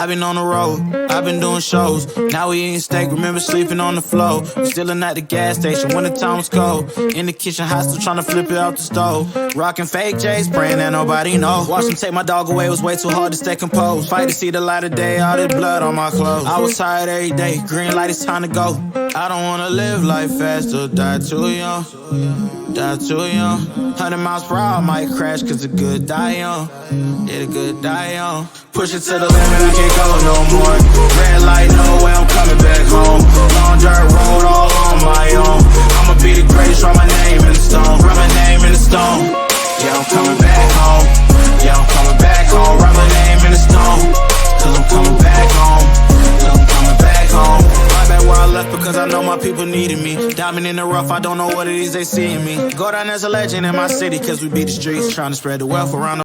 I've been on the road, I've been doing shows. Now we eating steak, remember sleeping on the floor. Stealing at the gas station when the time was cold. In the kitchen, hot still trying to flip it out the stove. Rocking fake J's, praying that nobody knows. Watch them take my dog away, it was way too hard to stay composed. Fight to see the light of day, all this blood on my clothes. I was tired every day, green light, it's time to go. I don't wanna live life fast or die too young. Die too young. 100 miles per hour, I might crash cause the good die young. Yeah, the good die young. Push it to the limit, I can't go no more. Red light, no way, I'm coming back home. Long dirt road, all on my own. I'ma be the greatest, write my name in the stone. Write my name in the stone. Yeah, I'm coming back home. Yeah, I'm coming back home. Write my name in the stone. Cause I'm coming back home. Cause I'm coming back home. Right back where I left because I know my people needed me. Diamond in the rough, I don't know what it is they see in me. Go down as a legend in my city cause we beat the streets. Trying to spread the wealth around the